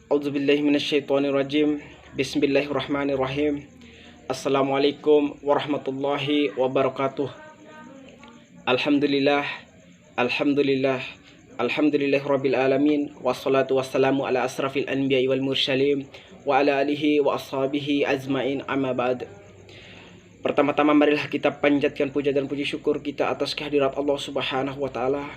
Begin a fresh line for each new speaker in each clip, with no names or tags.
A'udzubillahi minasyaitonirrajim. Bismillahirrahmanirrahim. Assalamualaikum warahmatullahi wabarakatuh. Alhamdulillah, alhamdulillah, alhamdulillahirabbil alamin. Wassalatu wassalamu ala asrafil anbiya'i wal mursalin wa ala alihi wa ashabihi ajmain, amma ba'd. Pertama-tama marilah kita panjatkan puja dan puji syukur kita atas kehadirat Allah Subhanahu wa taala,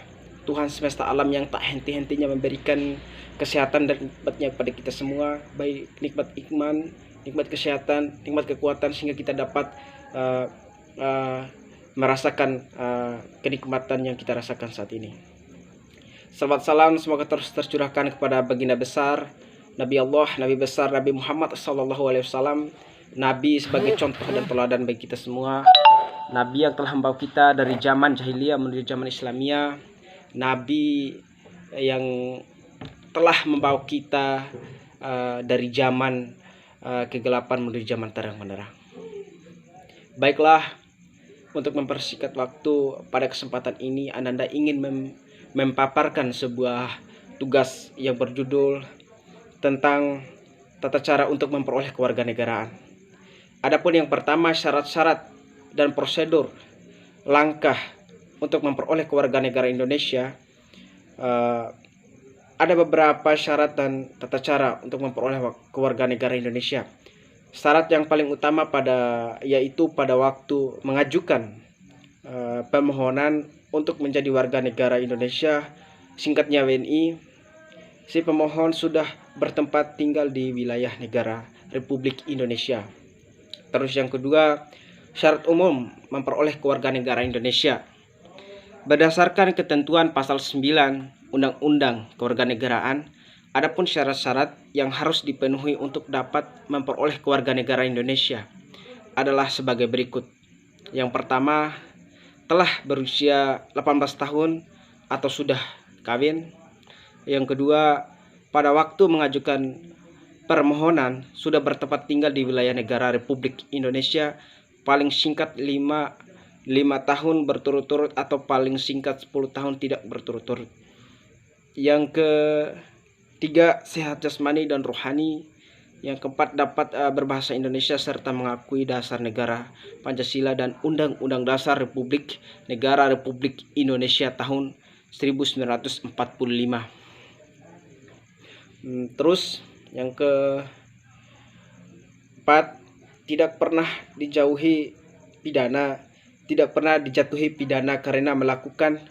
Tuhan semesta alam yang tak henti-hentinya memberikan kesehatan dan nikmatnya kepada kita semua, baik nikmat iman, nikmat kesehatan, nikmat kekuatan, sehingga kita dapat merasakan kenikmatan yang kita rasakan saat ini. Salawat salam semoga terus tercurahkan kepada baginda besar Nabi Allah, Nabi besar Nabi Muhammad SAW, Nabi sebagai contoh dan teladan bagi kita semua, Nabi yang telah membawa kita dari zaman jahiliyah menuju zaman Islamiyah, Nabi yang telah membawa kita dari zaman kegelapan menuju zaman terang benderang. Baiklah, untuk mempersingkat waktu, pada kesempatan ini Ananda ingin memaparkan sebuah tugas yang berjudul tentang tata cara untuk memperoleh kewarganegaraan. Adapun yang pertama, syarat-syarat dan prosedur langkah untuk memperoleh kewarganegaraan Indonesia. Ada beberapa syarat dan tata cara untuk memperoleh kewarganegaraan Indonesia. Syarat yang paling utama yaitu pada waktu mengajukan permohonan untuk menjadi warga negara Indonesia, singkatnya WNI, si pemohon sudah bertempat tinggal di wilayah negara Republik Indonesia. Terus yang kedua, syarat umum memperoleh kewarganegaraan Indonesia. Berdasarkan ketentuan pasal 9 Undang-Undang Kewarganegaraan, adapun syarat-syarat yang harus dipenuhi untuk dapat memperoleh kewarganegaraan Indonesia adalah sebagai berikut. Yang pertama, telah berusia 18 tahun atau sudah kawin. Yang kedua, pada waktu mengajukan permohonan sudah bertempat tinggal di wilayah negara Republik Indonesia paling singkat 5 tahun berturut-turut atau paling singkat 10 tahun tidak berturut-turut. Yang ketiga, sehat jasmani dan rohani. Yang keempat, dapat berbahasa Indonesia serta mengakui dasar negara Pancasila dan Undang-Undang Dasar Negara Republik Indonesia tahun 1945. Terus yang keempat, tidak pernah dijatuhi pidana karena melakukan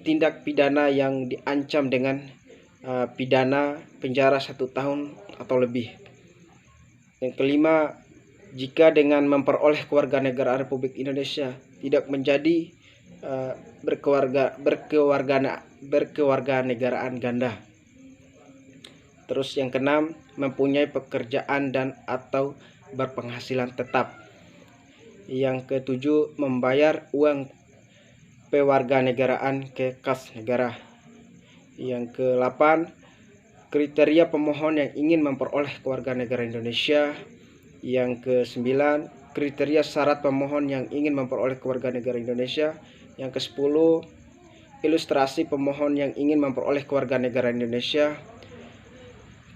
tindak pidana yang diancam dengan pidana penjara 1 tahun atau lebih. Yang kelima, jika dengan memperoleh kewarganegaraan Republik Indonesia tidak menjadi berkewarganegaraan ganda. Terus yang keenam, mempunyai pekerjaan dan atau berpenghasilan tetap. Yang ketujuh, membayar uang kewarganegaraan ke kas negara. Yang ke-8, kriteria pemohon yang ingin memperoleh kewarganegaraan Indonesia. Yang ke-9, kriteria syarat pemohon yang ingin memperoleh kewarganegaraan Indonesia. Yang ke-10, ilustrasi pemohon yang ingin memperoleh kewarganegaraan Indonesia.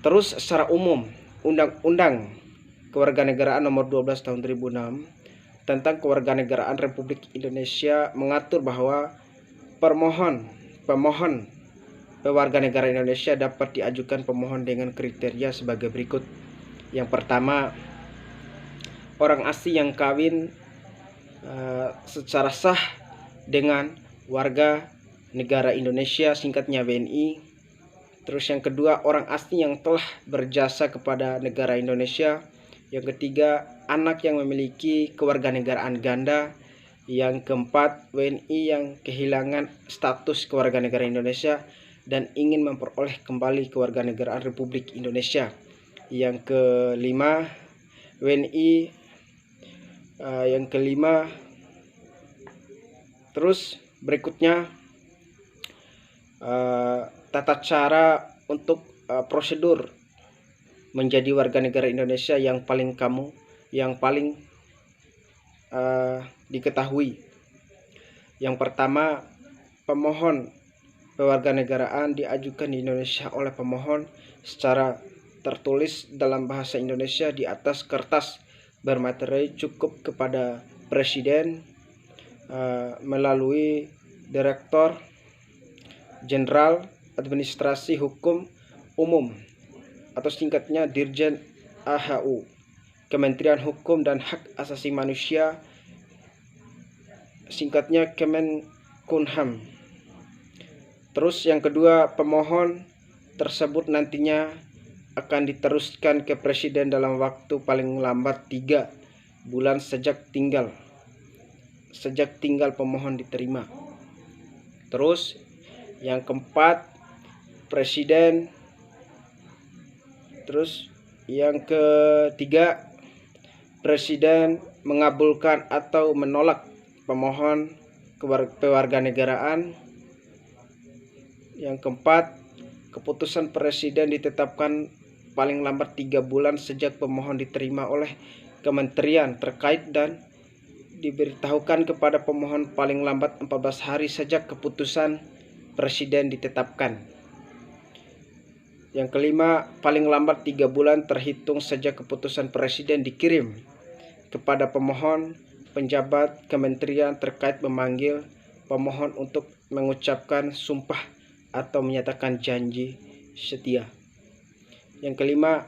Terus secara umum, Undang-Undang Kewarganegaraan Nomor 12 Tahun 2006 tentang Kewarganegaraan Republik Indonesia mengatur bahwa pemohon kewarganegaraan Indonesia dapat diajukan pemohon dengan kriteria sebagai berikut. Yang pertama, orang asing yang kawin secara sah dengan warga negara Indonesia, singkatnya WNI. Terus yang kedua, orang asing yang telah berjasa kepada negara Indonesia. Yang ketiga, anak yang memiliki kewarganegaraan ganda. Yang keempat, WNI yang kehilangan status kewarganegaraan Indonesia dan ingin memperoleh kembali kewarganegaraan Republik Indonesia. Yang kelima, WNI terus berikutnya tata cara untuk prosedur menjadi warga negara Indonesia yang paling diketahui. Yang pertama, pemohon kewarganegaraan diajukan di Indonesia oleh pemohon secara tertulis dalam bahasa Indonesia di atas kertas bermaterai cukup kepada Presiden melalui Direktur Jenderal Administrasi Hukum Umum atau singkatnya Dirjen AHU, Kementerian Hukum dan Hak Asasi Manusia, singkatnya Kemenkumham. Terus yang kedua, pemohon tersebut nantinya akan diteruskan ke Presiden dalam waktu paling lambat 3 bulan sejak tinggal pemohon diterima. Terus yang keempat, Presiden. Terus yang ketiga, Presiden mengabulkan atau menolak pemohon kewarganegaraan. Yang keempat, keputusan Presiden ditetapkan paling lambat 3 bulan sejak pemohon diterima oleh kementerian terkait dan diberitahukan kepada pemohon paling lambat 14 hari sejak keputusan Presiden ditetapkan. Yang kelima, paling lambat 3 bulan terhitung sejak keputusan Presiden dikirim kepada pemohon, penjabat kementerian terkait memanggil pemohon untuk mengucapkan sumpah atau menyatakan janji setia. Yang kelima,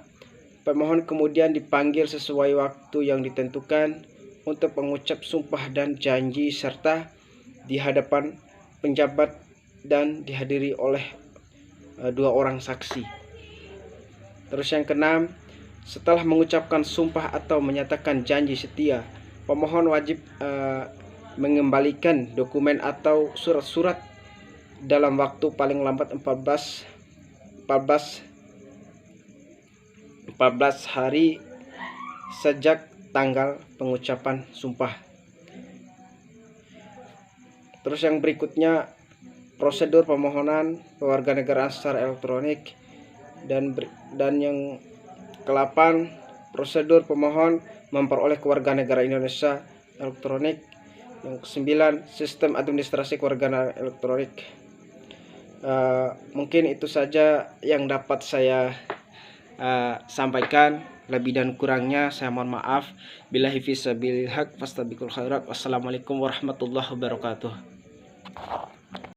pemohon kemudian dipanggil sesuai waktu yang ditentukan untuk mengucap sumpah dan janji serta di hadapan penjabat dan dihadiri oleh 2 orang saksi. Terus yang keenam, setelah mengucapkan sumpah atau menyatakan janji setia, pemohon wajib mengembalikan dokumen atau surat-surat dalam waktu paling lambat 14 hari sejak tanggal pengucapan sumpah. Terus yang berikutnya, prosedur pemohonan kewarganegaraan secara elektronik, dan yang ke-8, prosedur pemohon memperoleh kewarganegaraan Indonesia elektronik. Yang ke-9, sistem administrasi kewarganegaraan elektronik. Mungkin itu saja yang dapat saya sampaikan. Lebih dan kurangnya saya mohon maaf. Billahi fisabilil haq fastabiqul khairat. Wassalamualaikum warahmatullahi wabarakatuh.